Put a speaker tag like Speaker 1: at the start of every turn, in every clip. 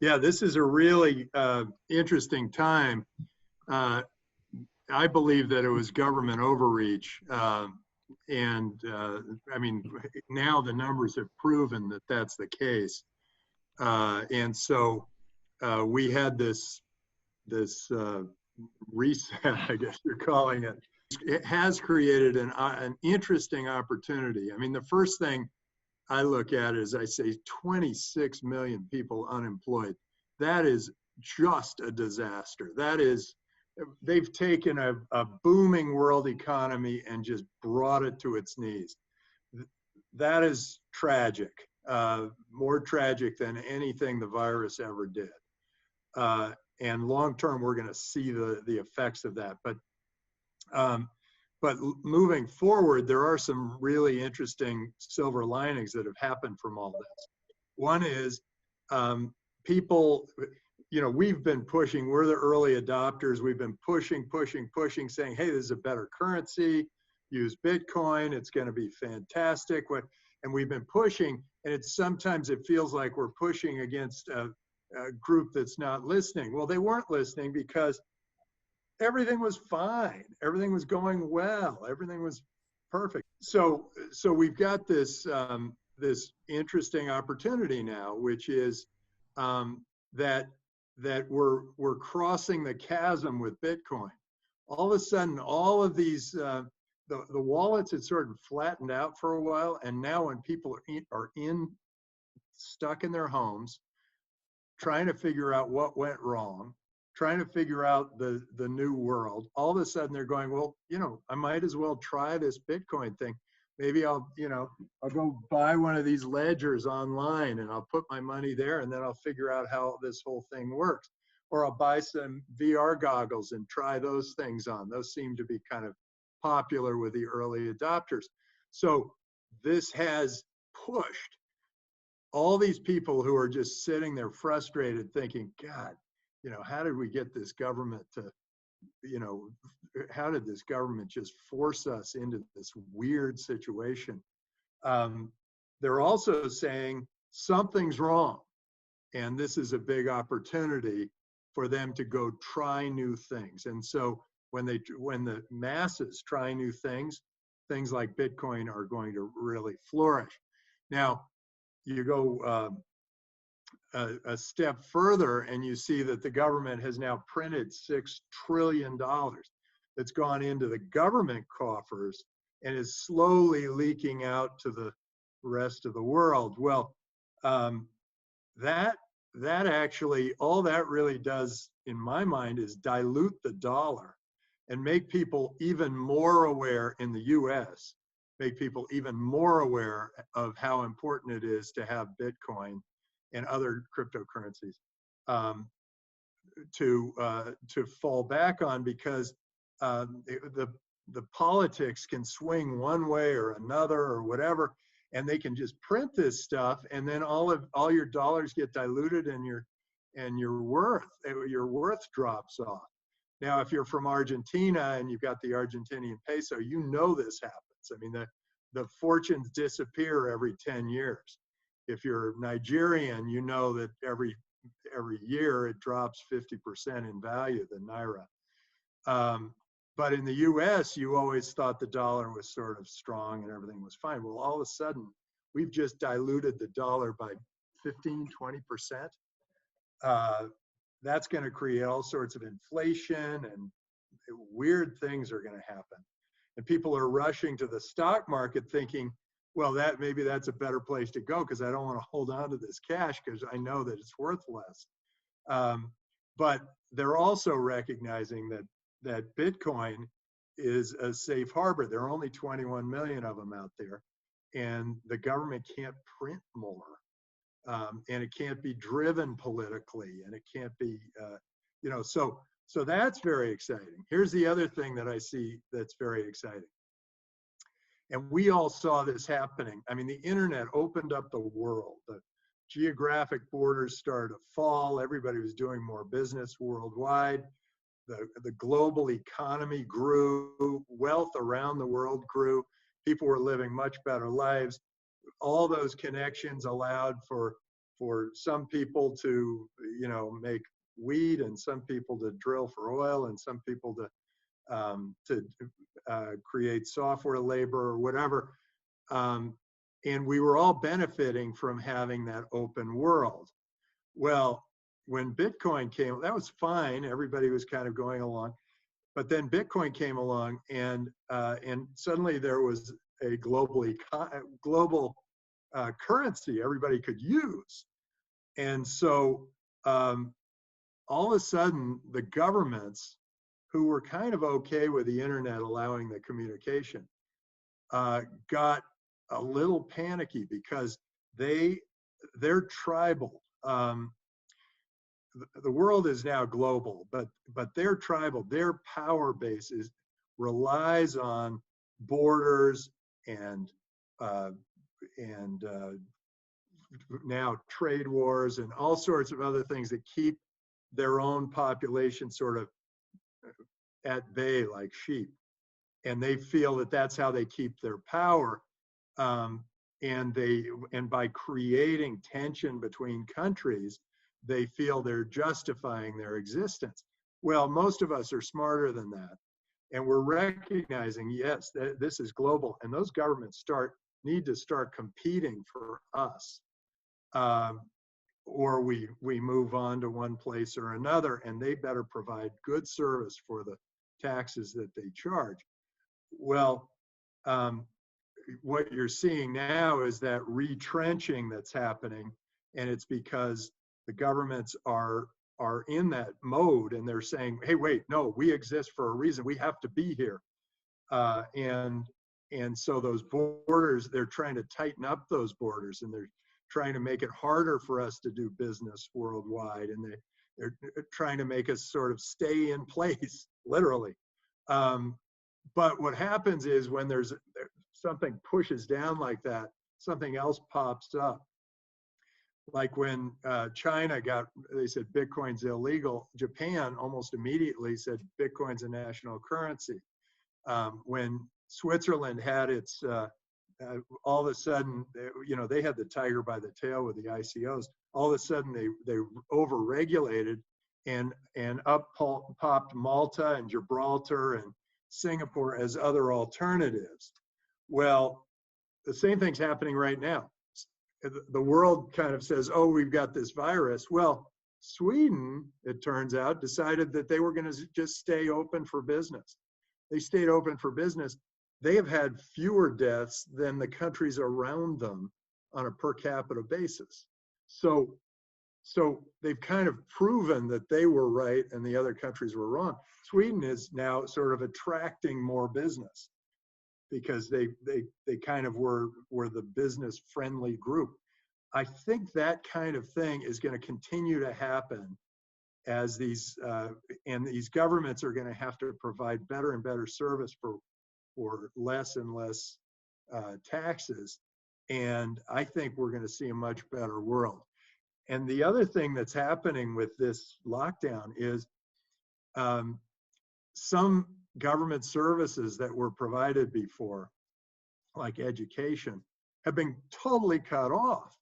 Speaker 1: Yeah, this is a really interesting time. Uh, I believe that it was government overreach. I mean, now the numbers have proven that that's the case. And so we had this reset, I guess you're calling it. It has created an interesting opportunity. I mean, the first thing I look at is I say 26 million people unemployed. That is just a disaster. That is, they've taken a booming world economy and just brought it to its knees. That is tragic, more tragic than anything the virus ever did. And long term, we're going to see the effects of that. Um, but moving forward, there are some really interesting silver linings that have happened from all this. One is people, we've been pushing, we're the early adopters. We've been pushing, saying, hey, this is a better currency. Use Bitcoin. It's going to be fantastic. And we've been pushing, and sometimes it feels like we're pushing against a group that's not listening. Well, they weren't listening because everything was fine. Everything was going well. Everything was perfect. So we've got this this interesting opportunity now, which is that we're crossing the chasm with Bitcoin. All of a sudden, all of these the wallets had sort of flattened out for a while, and now when people are stuck in their homes, trying to figure out what went wrong, trying to figure out the new world, all of a sudden they're going, well, I might as well try this Bitcoin thing. Maybe I'll go buy one of these ledgers online and I'll put my money there, and then I'll figure out how this whole thing works. Or I'll buy some VR goggles and try those things on. Those seem to be kind of popular with the early adopters. So this has pushed all these people who are just sitting there frustrated thinking, God, how did we get this government to, how did this government just force us into this weird situation? They're also saying something's wrong. And this is a big opportunity for them to go try new things. And so when the masses try new things like Bitcoin are going to really flourish. Now, you go a step further and you see that the government has now printed $6 trillion that's gone into the government coffers and is slowly leaking out to the rest of the world. Well, that actually, all that really does, in my mind, is dilute the dollar and make people even more aware in the US, make people even more aware of how important it is to have Bitcoin and other cryptocurrencies to fall back on, because the politics can swing one way or another or whatever, and they can just print this stuff, and then all your dollars get diluted, and your worth drops off. Now, if you're from Argentina and you've got the Argentinian peso, this happens. I mean, the fortunes disappear every 10 years. If you're Nigerian, that every year it drops 50% in value, the naira. But in the US, you always thought the dollar was sort of strong and everything was fine. Well, all of a sudden, we've just diluted the dollar by 15, 20%. That's going to create all sorts of inflation, and weird things are going to happen. And people are rushing to the stock market thinking, well, maybe that's a better place to go because I don't want to hold on to this cash because I know that it's worth less. But they're also recognizing that Bitcoin is a safe harbor. There are only 21 million of them out there, and the government can't print more. And it can't be driven politically, and it can't be, so that's very exciting. Here's the other thing that I see that's very exciting. And we all saw this happening. I mean, the internet opened up the world. The geographic borders started to fall. Everybody was doing more business worldwide. The global economy grew. Wealth around the world grew. People were living much better lives. All those connections allowed for for some people to, make weed, and some people to drill for oil, and some people to create software labor or whatever. And we were all benefiting from having that open world. Well, when Bitcoin came, that was fine. Everybody was kind of going along. But then Bitcoin came along, and suddenly there was a global currency everybody could use. And so all of a sudden, the governments, who were kind of okay with the internet allowing the communication, got a little panicky because they're tribal. The world is now global, but they're tribal. Their power base relies on borders and now trade wars and all sorts of other things that keep their own population sort of at bay like sheep. And they feel that that's how they keep their power. And by creating tension between countries, they feel they're justifying their existence. Well, most of us are smarter than that. And we're recognizing, yes, this is global, and those governments need to start competing for us. Or we move on to one place or another, and they better provide good service for the taxes that they charge. Well, what you're seeing now is that retrenching that's happening, and it's because the governments are in that mode, and they're saying, hey, wait, no, we exist for a reason. We have to be here. And so those borders, they're trying to tighten up those borders, and they're trying to make it harder for us to do business worldwide. And they're trying to make us sort of stay in place, literally. But what happens is when there's something pushes down like that, something else pops up. Like when China they said Bitcoin's illegal, Japan almost immediately said Bitcoin's a national currency. When Switzerland had its, all of a sudden, they had the tiger by the tail with the ICOs. All of a sudden, they over-regulated, and up popped Malta and Gibraltar and Singapore as other alternatives. Well, the same thing's happening right now. The world kind of says, oh, we've got this virus. Well, Sweden, it turns out, decided that they were going to just stay open for business. They stayed open for business. They have had fewer deaths than the countries around them on a per capita basis. So they've kind of proven that they were right and the other countries were wrong. Sweden is now sort of attracting more business because they kind of were the business friendly group. I think that kind of thing is going to continue to happen as these governments are going to have to provide better and better service for less and less taxes. And I think we're going to see a much better world. And the other thing that's happening with this lockdown is some government services that were provided before, like education, have been totally cut off.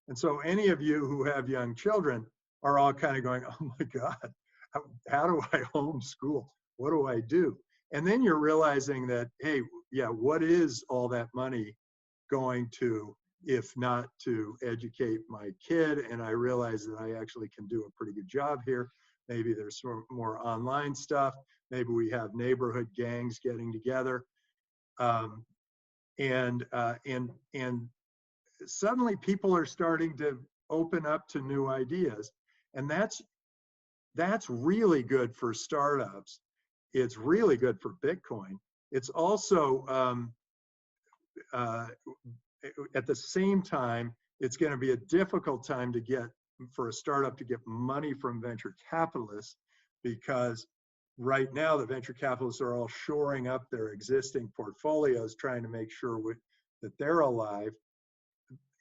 Speaker 1: And so any of you who have young children are all kind of going, oh my God, how do I homeschool? What do I do? And then you're realizing that, hey, yeah, what is all that money going to, if not to educate my kid? And I realize that I actually can do a pretty good job here. Maybe there's some more online stuff. Maybe we have neighborhood gangs getting together. And suddenly people are starting to open up to new ideas. And that's really good for startups. It's really good for Bitcoin. It's also, at the same time, it's going to be a difficult time for a startup to get money from venture capitalists, because right now the venture capitalists are all shoring up their existing portfolios, trying to make sure that they're alive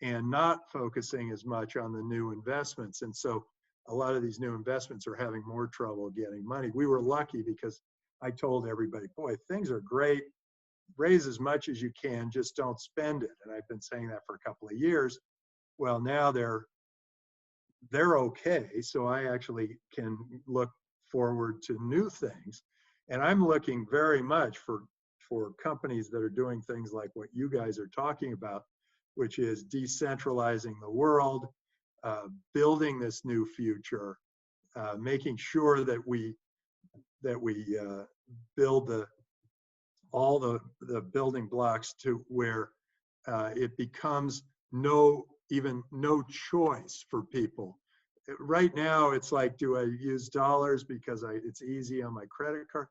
Speaker 1: and not focusing as much on the new investments. And so a lot of these new investments are having more trouble getting money. We were lucky because I told everybody, boy, things are great. Raise as much as you can, just don't spend it. And I've been saying that for a couple of years. Well, now they're they're okay. So I actually can look forward to new things. And I'm looking very much for companies that are doing things like what you guys are talking about, which is decentralizing the world, building this new future, making sure that we build all the building blocks to where it becomes even no choice for people. Right now, it's like, do I use dollars because it's easy on my credit card,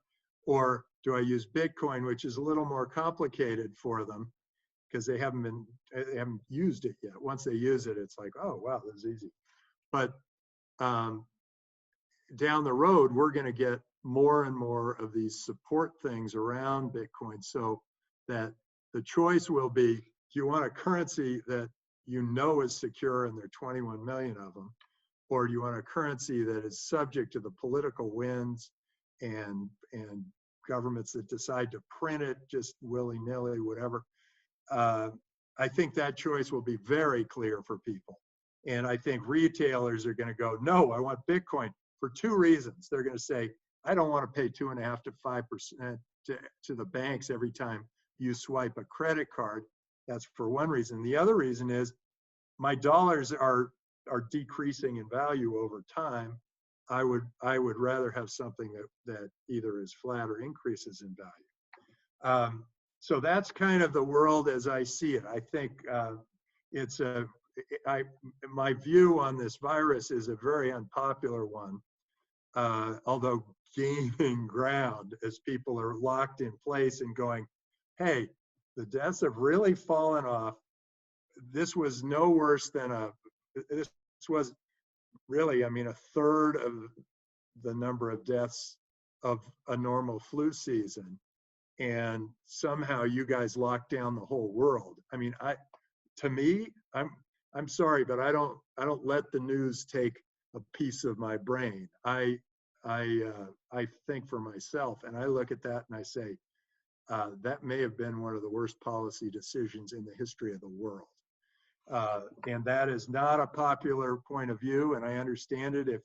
Speaker 1: or do I use Bitcoin, which is a little more complicated for them because they haven't used it yet. Once they use it, it's like, oh wow, this is easy. But down the road, we're going to get more and more of these support things around Bitcoin, so that the choice will be, do you want a currency that you know is secure, and there are 21 million of them, or do you want a currency that is subject to the political winds and governments that decide to print it just willy-nilly, whatever? I think that choice will be very clear for people. And I think retailers are going to go, no, I want Bitcoin, for two reasons. They're going to say, I don't want to pay 2.5% to 5% to the banks every time you swipe a credit card. That's for one reason. The other reason is my dollars are decreasing in value over time. I would rather have something that either is flat or increases in value. So that's kind of the world as I see it. I think my view on this virus is a very unpopular one, although gaining ground as people are locked in place and going, hey, the deaths have really fallen off. This was no worse than this was really, I mean, a third of the number of deaths of a normal flu season. And somehow you guys locked down the whole world. I mean, I'm sorry, but I don't let the news take a piece of my brain. I think for myself, and I look at that and I say, that may have been one of the worst policy decisions in the history of the world. And that is not a popular point of view, and I understand it if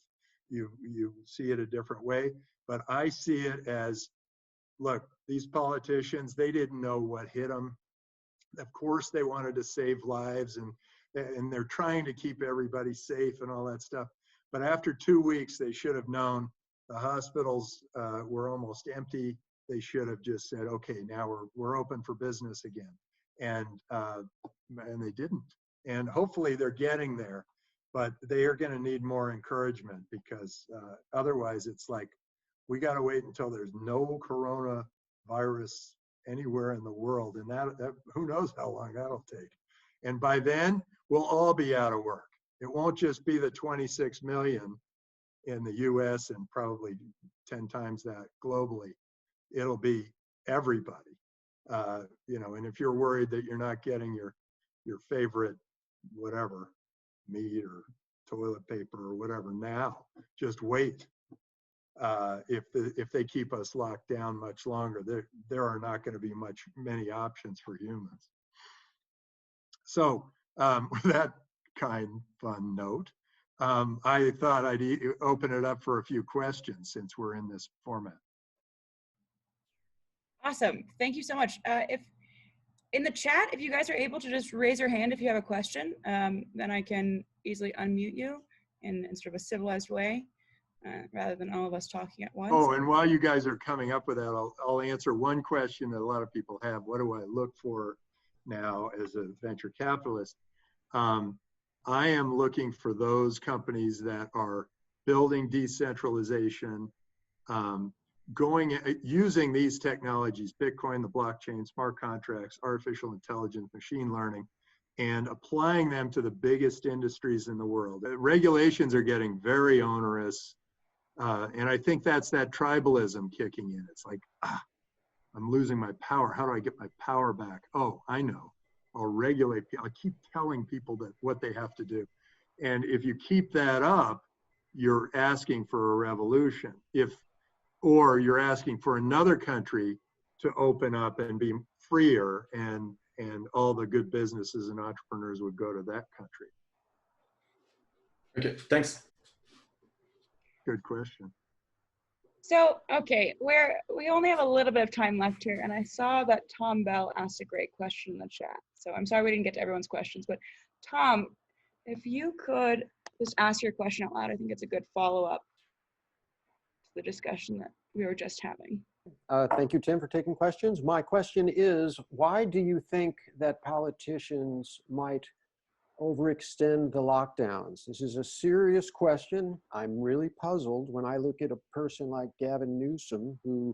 Speaker 1: you see it a different way, but I see it as, look, these politicians, they didn't know what hit them. Of course, they wanted to save lives, and they're trying to keep everybody safe and all that stuff. But after 2 weeks, they should have known the hospitals were almost empty. They should have just said, okay, now we're open for business again. And they didn't. And hopefully they're getting there, but they are going to need more encouragement, because otherwise it's like, we got to wait until there's no coronavirus anywhere in the world, and that who knows how long that'll take. And by then, we'll all be out of work. It won't just be the 26 million in the US and probably 10 times that globally. It'll be everybody. And if you're worried that you're not getting your favorite whatever, meat or toilet paper or whatever now, just wait. If they keep us locked down much longer, there are not going to be many options for humans. So with that kind fun note, I thought I'd open it up for a few questions since we're in this format.
Speaker 2: Awesome, thank you so much. If in the chat, if you guys are able to just raise your hand if you have a question, then I can easily unmute you in sort of a civilized way. Rather than all of us talking at once.
Speaker 1: Oh, and while you guys are coming up with that, I'll answer one question that a lot of people have. What do I look for now as a venture capitalist? I am looking for those companies that are building decentralization, using these technologies, Bitcoin, the blockchain, smart contracts, artificial intelligence, machine learning, and applying them to the biggest industries in the world. The regulations are getting very onerous. And I think that's that tribalism kicking in. It's like, I'm losing my power. How do I get my power back? Oh, I know. I'll regulate. I'll keep telling people what they have to do. And if you keep that up, you're asking for a revolution. Or you're asking for another country to open up and be freer, and all the good businesses and entrepreneurs would go to that country.
Speaker 3: Okay, thanks.
Speaker 1: Good question.
Speaker 2: So, okay, we only have a little bit of time left here, and I saw that Tom Bell asked a great question in the chat. So I'm sorry we didn't get to everyone's questions, but Tom, if you could just ask your question out loud, I think it's a good follow-up to the discussion that we were just having.
Speaker 4: Thank you, Tim, for taking questions. My question is, why do you think that politicians might overextend the lockdowns? This is a serious question. I'm really puzzled when I look at a person like Gavin Newsom, who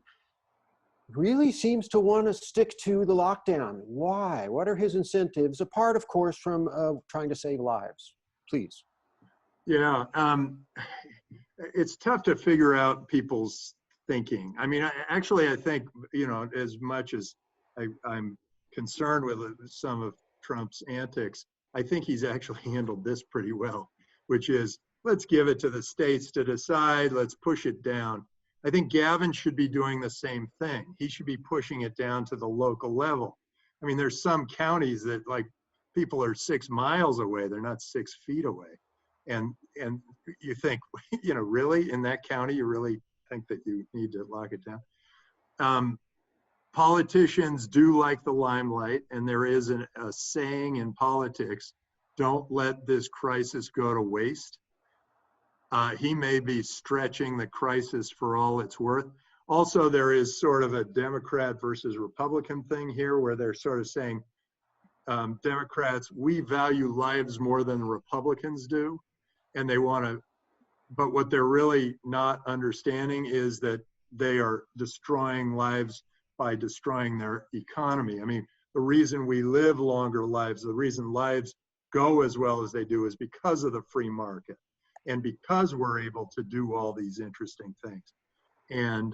Speaker 4: really seems to want to stick to the lockdown. Why? What are his incentives, apart, of course, from trying to save lives? Please.
Speaker 1: Yeah, it's tough to figure out people's thinking. I mean, I think, you know, as much as I'm concerned with some of Trump's antics, I think he's actually handled this pretty well, which is, let's give it to the states to decide, let's push it down. I think Gavin should be doing the same thing. He should be pushing it down to the local level. I mean, there's some counties that, like, people are 6 miles away, they're not 6 feet away. And you think, you know, really, in that county, you really think that you need to lock it down? Politicians do like the limelight, and there is a saying in politics, don't let this crisis go to waste. He may be stretching the crisis for all it's worth. Also, there is sort of a Democrat versus Republican thing here, where they're sort of saying, Democrats, we value lives more than Republicans do, and they want to, but what they're really not understanding is that they are destroying lives by destroying their economy. I mean, the reason we live longer lives, the reason lives go as well as they do, is because of the free market, and because we're able to do all these interesting things. And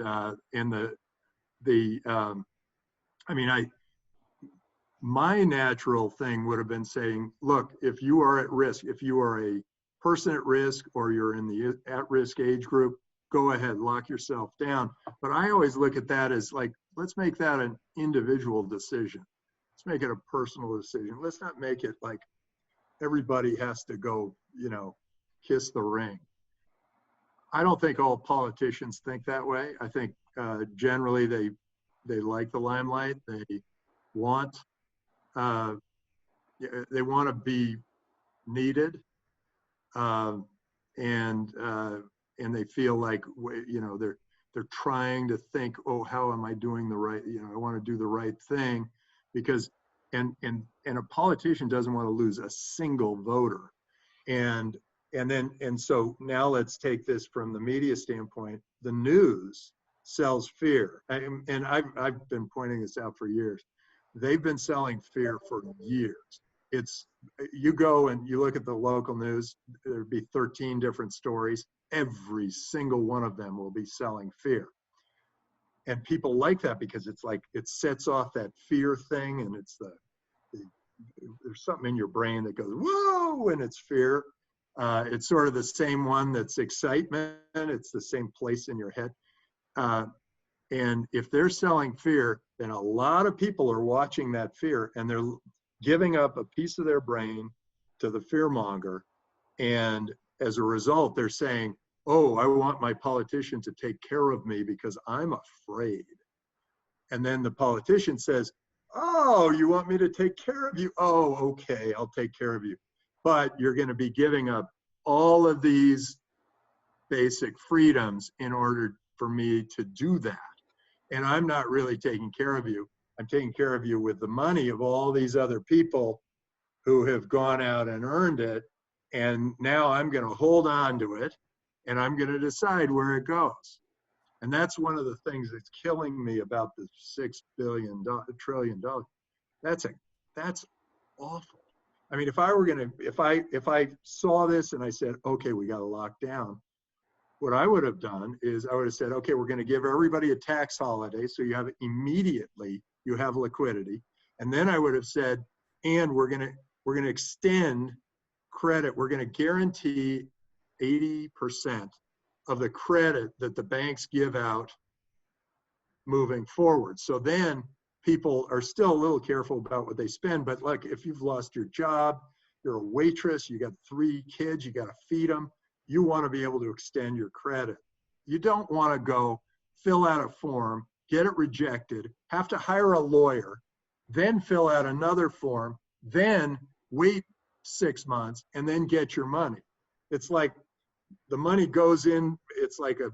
Speaker 1: my natural thing would have been saying, look, if you are at risk, if you are a person at risk, or you're in the at-risk age group, go ahead, lock yourself down. But I always look at that as like, let's make that an individual decision. Let's make it a personal decision. Let's not make it like everybody has to go, you know, kiss the ring. I don't think all politicians think that way. I think generally they like the limelight. They want to be needed, and they feel like, you know, they're trying to think, oh, how am I doing the right? You know, I want to do the right thing, because and a politician doesn't want to lose a single voter, and so now let's take this from the media standpoint. The news sells fear, and I've been pointing this out for years. They've been selling fear for years. You go and you look at the local news, there'd be 13 different stories. Every single one of them will be selling fear. And people like that because it's like, it sets off that fear thing, and it's there's something in your brain that goes, whoa, when it's fear. It's sort of the same one that's excitement. It's the same place in your head. And if they're selling fear, then a lot of people are watching that fear, and they're giving up a piece of their brain to the fearmonger. And as a result, they're saying, oh, I want my politician to take care of me because I'm afraid. And then the politician says, oh, you want me to take care of you? Oh, okay, I'll take care of you. But you're going to be giving up all of these basic freedoms in order for me to do that. And I'm not really taking care of you. I'm taking care of you with the money of all these other people who have gone out and earned it. And now I'm going to hold on to it, and I'm going to decide where it goes. And that's one of the things that's killing me about the $6 trillion. That's awful. I mean, if I saw this and I said, okay, we got to lock down, what I would have done is I would have said, okay, we're going to give everybody a tax holiday, so you have immediately, you have liquidity. And then I would have said, and we're going to extend credit. We're going to guarantee 80% of the credit that the banks give out moving forward. So then people are still a little careful about what they spend, but like, if you've lost your job, you're a waitress, you got 3 kids, you got to feed them. You want to be able to extend your credit. You don't want to go fill out a form, get it rejected, have to hire a lawyer, then fill out another form, then wait 6 months, and then get your money. It's like the money goes in, it's like a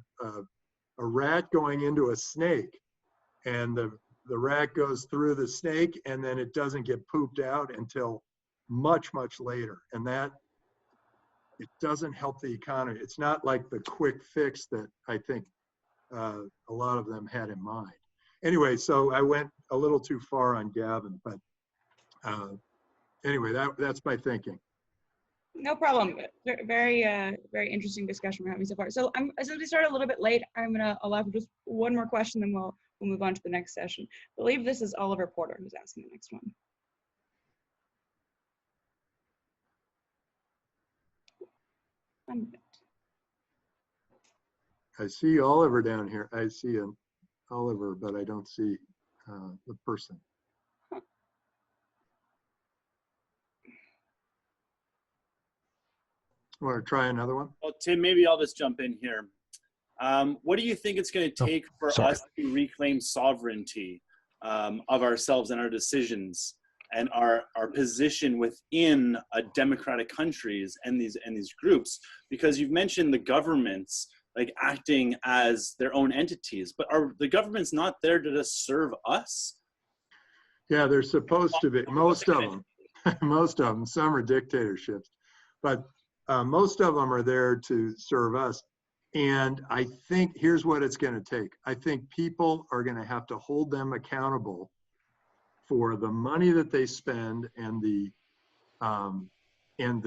Speaker 1: rat going into a snake, and the rat goes through the snake, and then it doesn't get pooped out until much, much later. And that, it doesn't help the economy. It's not like the quick fix that I think a lot of them had in mind. Anyway, so I went a little too far on Gavin, but anyway, that's my thinking.
Speaker 2: No problem. Very, very interesting discussion we're having so far. So since we started a little bit late, I'm gonna allow for just one more question, then we'll move on to the next session. I believe this is Oliver Porter who's asking the next one.
Speaker 1: I see Oliver down here. I see an Oliver, but I don't see the person. Want to try another one?
Speaker 3: Well, Tim, maybe I'll just jump in here. What do you think it's going to take for us to reclaim sovereignty of ourselves and our decisions and our position within democratic countries and these groups? Because you've mentioned the governments like acting as their own entities, but are the governments not there to just serve us?
Speaker 1: Yeah, they're supposed to be. Most of them, most of them. Some are dictatorships, but most of them are there to serve us. And I think here's what it's going to take. I think people are going to have to hold them accountable for the money that they spend and the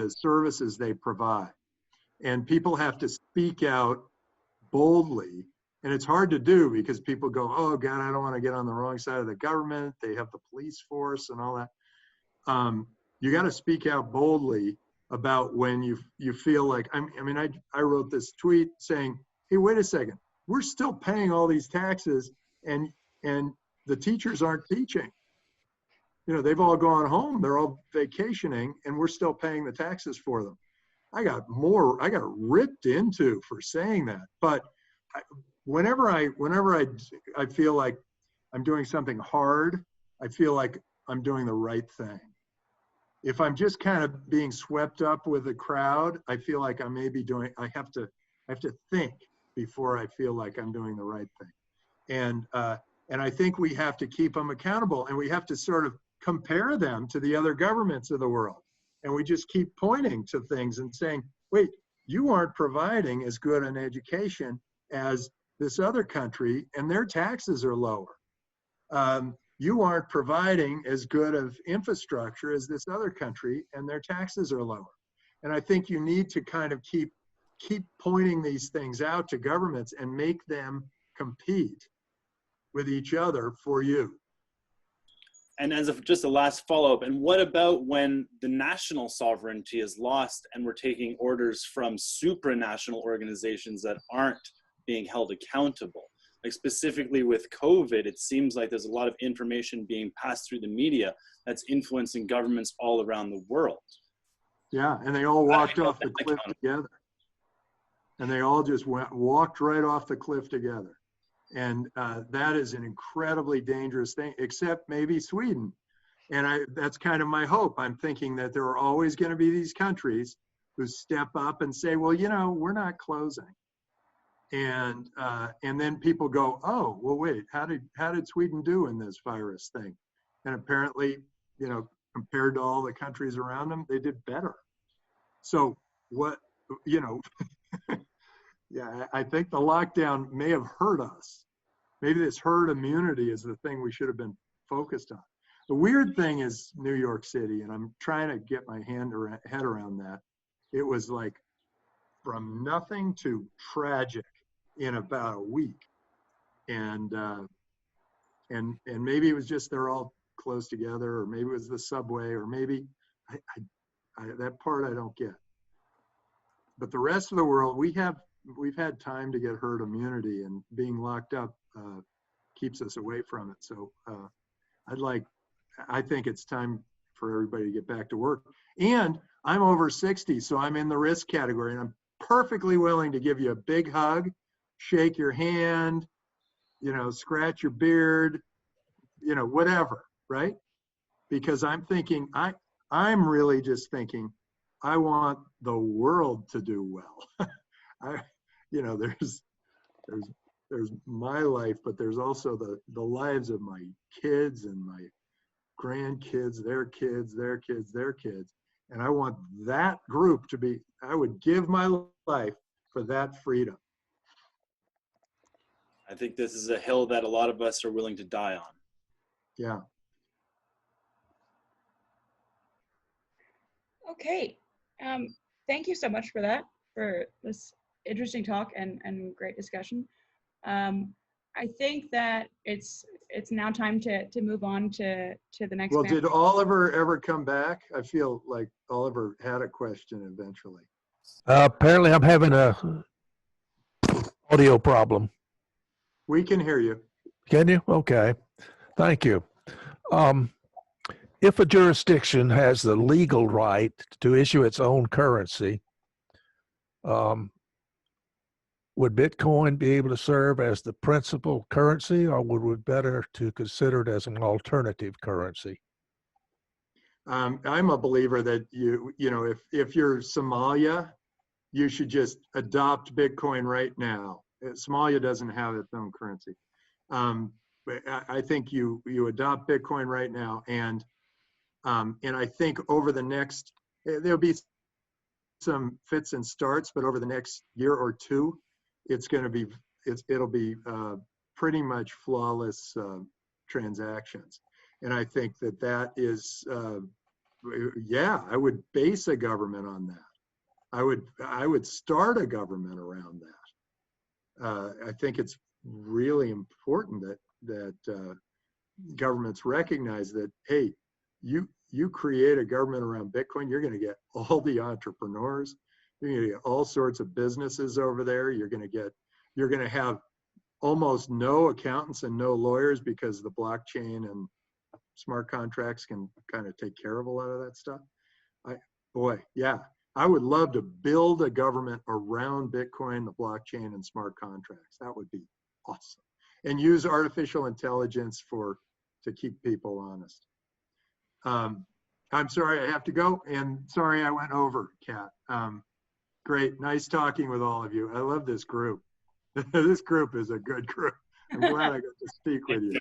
Speaker 1: services they provide. And people have to speak out boldly. And it's hard to do because people go, oh God, I don't want to get on the wrong side of the government. They have the police force and all that. You got to speak out boldly about when you feel like, I wrote this tweet saying, hey, wait a second, we're still paying all these taxes and the teachers aren't teaching. You know, they've all gone home, they're all vacationing, and we're still paying the taxes for them. I got ripped into for saying that. But whenever I feel like I'm doing something hard, I feel like I'm doing the right thing. If I'm just kind of being swept up with the crowd, I feel like I may be doing, I have to think before I feel like I'm doing the right thing. And I think we have to keep them accountable, and we have to sort of compare them to the other governments of the world. And we just keep pointing to things and saying, wait, you aren't providing as good an education as this other country, and their taxes are lower. You aren't providing as good of infrastructure as this other country, and their taxes are lower. And I think you need to kind of keep pointing these things out to governments and make them compete with each other for you.
Speaker 3: And as just a last follow-up, and what about when the national sovereignty is lost and we're taking orders from supranational organizations that aren't being held accountable? Like specifically with COVID, it seems like there's a lot of information being passed through the media that's influencing governments all around the world.
Speaker 1: Yeah, and they all walked off the cliff together. And they all just walked right off the cliff together. And that is an incredibly dangerous thing, except maybe Sweden. And that's kind of my hope. I'm thinking that there are always going to be these countries who step up and say, well, you know, we're not closing. And then people go, oh, well, wait, how did Sweden do in this virus thing? And apparently, you know, compared to all the countries around them, they did better. So what, you know, yeah, I think the lockdown may have hurt us. Maybe this herd immunity is the thing we should have been focused on. The weird thing is New York City, and I'm trying to get my head around that. It was like from nothing to tragic in about a week. And maybe it was just they're all close together, or maybe it was the subway, or maybe that part I don't get. But the rest of the world, we've had time to get herd immunity, and being locked up keeps us away from it. So I think it's time for everybody to get back to work. And I'm over 60, so I'm in the risk category, and I'm perfectly willing to give you a big hug, shake your hand, you know, scratch your beard, you know, whatever, right? Because I'm thinking, I'm really just thinking, I want the world to do well. You know, there's my life, but there's also the lives of my kids and my grandkids, their kids, their kids, their kids. And I want that group to be, I would give my life for that freedom.
Speaker 3: I think this is a hill that a lot of us are willing to die on.
Speaker 1: Yeah.
Speaker 2: Okay. Thank you so much for that, for this interesting talk and great discussion. I think that it's now time to move on to the next.
Speaker 1: Well,
Speaker 2: panel.
Speaker 1: did Oliver ever come back? I feel like Oliver had a question eventually.
Speaker 5: Apparently I'm having a audio problem.
Speaker 1: We can hear you.
Speaker 5: Can you? Okay. Thank you. If a jurisdiction has the legal right to issue its own currency, would Bitcoin be able to serve as the principal currency, or would it be better to consider it as an alternative currency?
Speaker 1: I'm a believer that you know, if you're Somalia, you should just adopt Bitcoin right now. Somalia doesn't have its own currency. But I think you adopt Bitcoin right now, and I think over the next, there'll be some fits and starts, but over the next year or two, it'll be pretty much flawless transactions. And I think that is, yeah, I would base a government on that. I would start a government around that. I think it's really important that governments recognize that, hey, you create a government around Bitcoin, you're going to get all the entrepreneurs, you're going to get all sorts of businesses over there. You're going to have almost no accountants and no lawyers, because the blockchain and smart contracts can kind of take care of a lot of that stuff. Boy, yeah, I would love to build a government around Bitcoin, the blockchain, and smart contracts. That would be awesome. And use artificial intelligence to keep people honest. I'm sorry I have to go, and sorry I went over, Kat. Great, nice talking with all of you. I love this group. This group is a good group. I'm glad I got to speak with you.